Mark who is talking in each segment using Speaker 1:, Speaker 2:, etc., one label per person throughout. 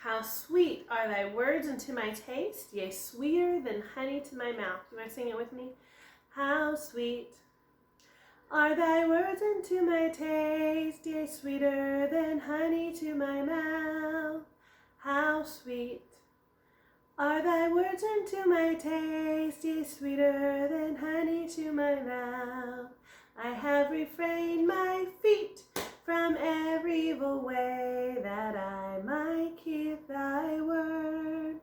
Speaker 1: How sweet are thy words unto my taste, yea, sweeter than honey to my mouth. You want to sing it with me? How sweet are thy words unto my taste, yea, sweeter than honey to my mouth. How sweet are thy words unto my taste, yea, sweeter than honey to my mouth. I have refrained my feet from every evil way, that I might keep thy word.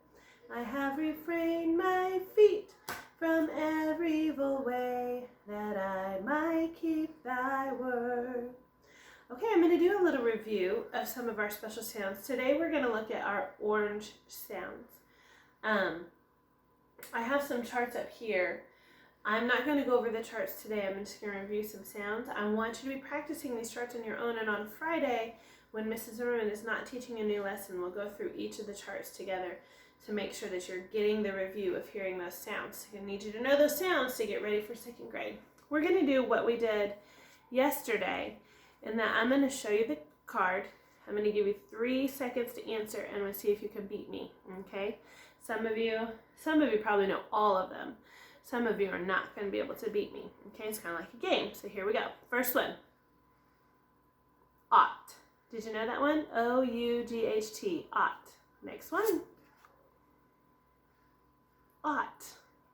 Speaker 1: I have refrained my feet from every evil way, that I might keep thy word. Okay, I'm going to do a little review of some of our special sounds. Today we're going to look at our orange sounds. I have some charts up here. I'm not going to go over the charts today. I'm just going to review some sounds. I want you to be practicing these charts on your own, and on Friday, when Mrs. Zimmerman is not teaching a new lesson, we'll go through each of the charts together to make sure that you're getting the review of hearing those sounds. I need you to know those sounds to get ready for second grade. We're going to do what we did yesterday, in that I'm going to show you the card. I'm going to give you 3 seconds to answer, and we'll see if you can beat me, okay? Some of you probably know all of them. Some of you are not going to be able to beat me. Okay, it's kind of like a game. So here we go. First one. Ought. Did you know that one? O-U-G-H-T. Ought. Next one. Ought.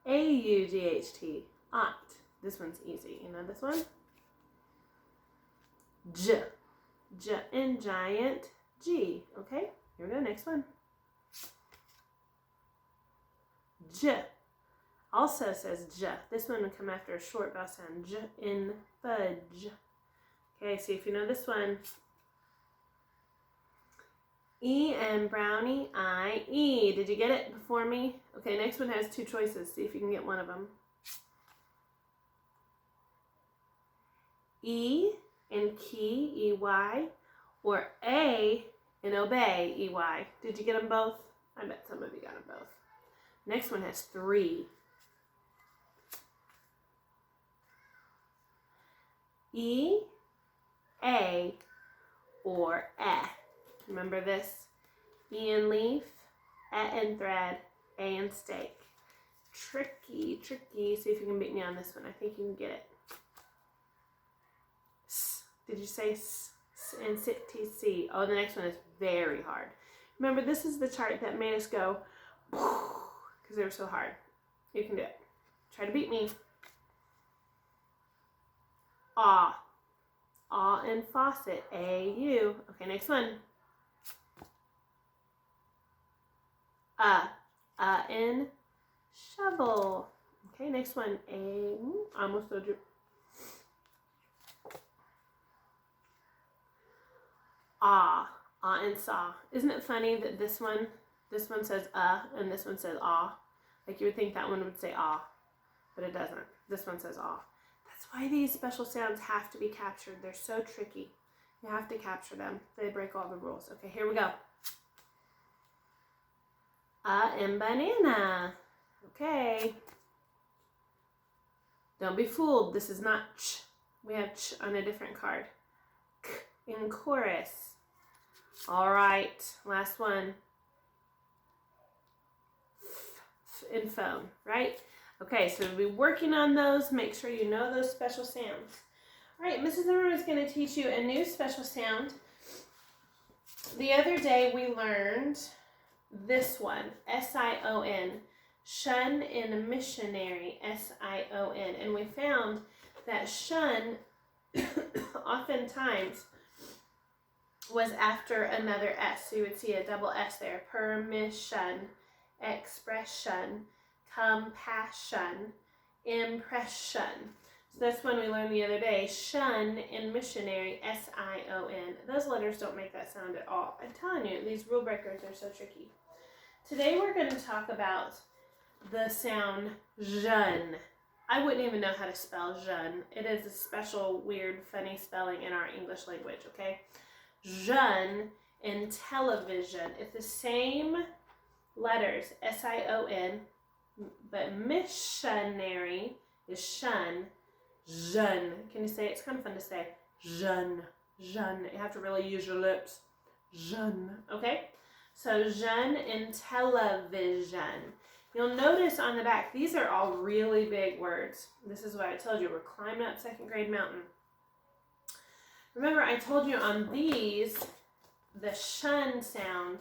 Speaker 1: A-U-G-H-T. Ought. This one's easy. You know this one? J. J in giant. G. Okay, here we go. Next one. J. Also says J. This one would come after a short vowel sound. J in fudge. Okay, see if you know this one. E and brownie, I-E. Did you get it before me? Okay, next one has 2 choices. See if you can get one of them. E in key, E-Y, or A in obey, E-Y. Did you get them both? I bet some of you got them both. Next one has 3. E, A, or eh. Remember this? E in leaf, eh in thread, A in steak. Tricky, tricky. See if you can beat me on this one. I think you can get it. S. Did you say S? S and sit, T-C. Oh, the next one is very hard. Remember, this is the chart that made us go because they were so hard. You can do it. Try to beat me. Aw. Aw in faucet. A-U. Okay, next one. In shovel. Okay, next one. A. Almost told you. Ah. Ah in saw. Isn't it funny that this one says and this one says ah? Like you would think that one would say ah, but it doesn't. This one says ah. That's why these special sounds have to be captured. They're so tricky. You have to capture them. They break all the rules. Okay, here we go. In banana. Okay. Don't be fooled. This is not ch. We have ch on a different card. K in chorus. All right. Last one. F in phone, right? Okay, so we'll be working on those. Make sure you know those special sounds. All right, Mrs. Zimmerman is going to teach you a new special sound. The other day we learned this one, S-I-O-N. Shun in missionary, S-I-O-N. And we found that shun oftentimes was after another S. So you would see a double S there. Permission, expression, compassion, impression. So that's one we learned the other day. Shun in missionary, S-I-O-N. Those letters don't make that sound at all. I'm telling you, these rule breakers are so tricky. Today we're going to talk about the sound jeune. I wouldn't even know how to spell jeune. It is a special, weird, funny spelling in our English language, okay? Jeune in television. It's the same letters, S-I-O-N, but missionary is shun. Jeune. Can you say it? It's kind of fun to say. Jeune. Jeune. You have to really use your lips. Jeune. Okay? So jeune and television. You'll notice on the back, these are all really big words. This is what I told you, we're climbing up second grade mountain. Remember, I told you on these, the shun sound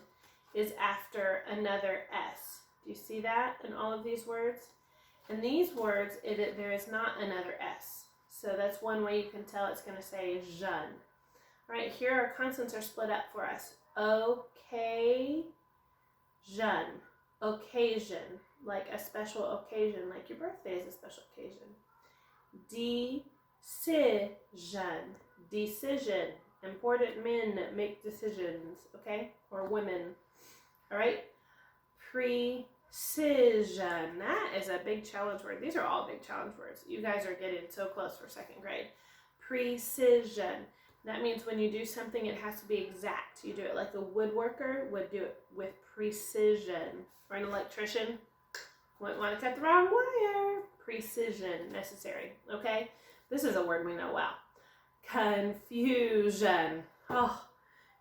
Speaker 1: is after another S. Do you see that in all of these words? In these words, there is not another S. So that's one way you can tell it's going to say jeune. Right here, our consonants are split up for us. Okay, jeune, occasion, like a special occasion, like your birthday is a special occasion. Decision, decision. Important men make decisions, okay? Or women, all right? Precision, that is a big challenge word. These are all big challenge words. You guys are getting so close for second grade. Precision. That means when you do something, it has to be exact. You do it like a woodworker would do it with precision. Or an electrician wouldn't want to cut the wrong wire. Precision, necessary, okay? This is a word we know well. Confusion. Oh,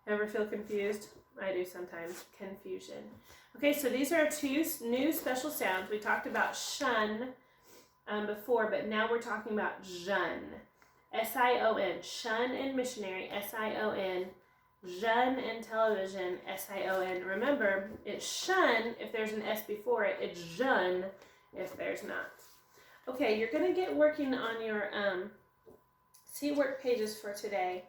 Speaker 1: ever feel confused? I do sometimes. Confusion. Okay, so these are two new special sounds. We talked about shun before, but now we're talking about jeune. S-I-O-N. Shun and missionary. S-I-O-N. Jeune and television. S-I-O-N. Remember, it's shun if there's an S before it. It's jeune if there's not. Okay, you're going to get working on your C work pages for today.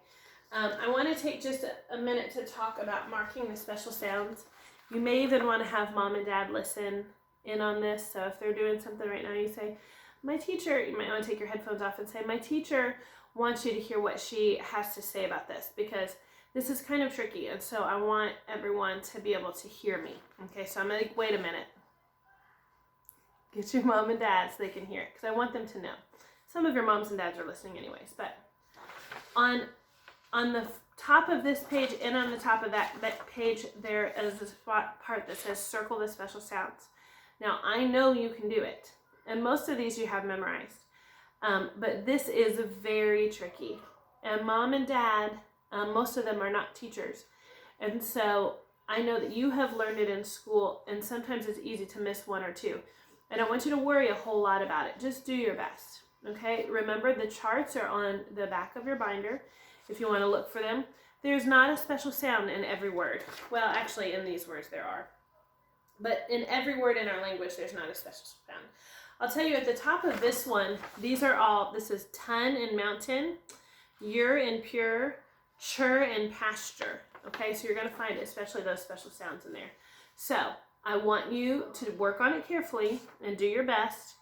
Speaker 1: I want to take just a minute to talk about marking the special sounds. You may even want to have mom and dad listen in on this. So if they're doing something right now, you say, my teacher, you might want to take your headphones off and say, my teacher wants you to hear what she has to say about this, because this is kind of tricky. And so I want everyone to be able to hear me. Okay, so I'm going to wait a minute. Get your mom and dad so they can hear it, because I want them to know. Some of your moms and dads are listening anyways, but on the top of this page and on the top of that page, there is this part that says circle the special sounds. Now, I know you can do it, and most of these you have memorized, but this is very tricky. And mom and dad, most of them are not teachers, and so I know that you have learned it in school, and sometimes it's easy to miss one or two. I don't want you to worry a whole lot about it. Just do your best. Okay, remember the charts are on the back of your binder if you want to look for them. There's not a special sound in every word. Well, actually in these words there are. But in every word in our language there's not a special sound. I'll tell you at the top of this one, these are all, this is ton and mountain, ure and pure, chur and pasture. Okay, so you're going to find especially those special sounds in there. So I want you to work on it carefully and do your best.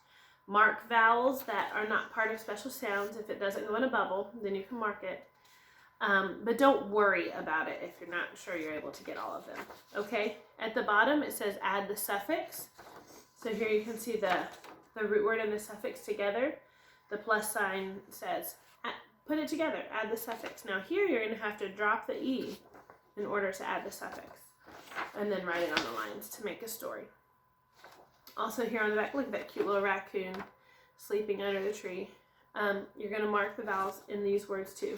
Speaker 1: Mark vowels that are not part of special sounds. If it doesn't go in a bubble, then you can mark it. But don't worry about it if you're not sure you're able to get all of them. Okay? At the bottom, it says add the suffix. So here you can see the root word and the suffix together. The plus sign says put it together, add the suffix. Now here you're going to have to drop the E in order to add the suffix. And then write it on the lines to make a story. Also here on the back, look at that cute little raccoon sleeping under the tree. You're going to mark the vowels in these words too.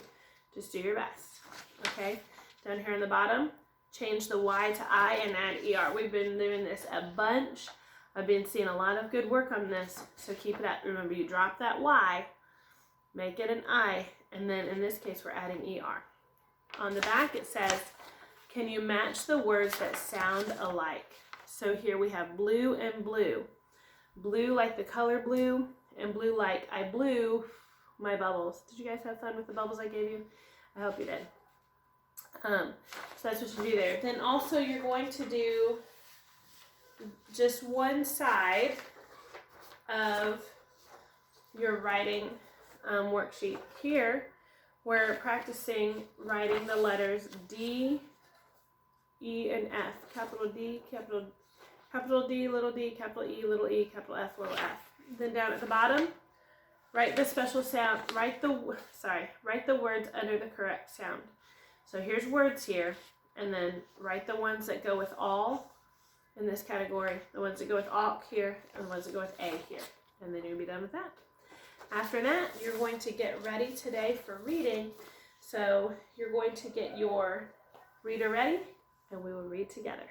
Speaker 1: Just do your best. Okay? Down here on the bottom, change the Y to I and add ER. We've been doing this a bunch. I've been seeing a lot of good work on this, so keep it up. Remember, you drop that Y, make it an I, and then in this case we're adding ER. On the back it says, can you match the words that sound alike? So here we have blue and blue. Blue like the color blue, and blue like I blew my bubbles. Did you guys have fun with the bubbles I gave you? I hope you did. So that's what you do there. Then also you're going to do just one side of your writing worksheet. Here we're practicing writing the letters D, E, and F. Capital D, capital D, little d, capital E, capital F, little f. Then down at the bottom, write the special sound, write the words under the correct sound. So here's words here, and then write the ones that go with all in this category, the ones that go with all here, and the ones that go with A here. And then you'll be done with that. After that, you're going to get ready today for reading. So you're going to get your reader ready, and we will read together.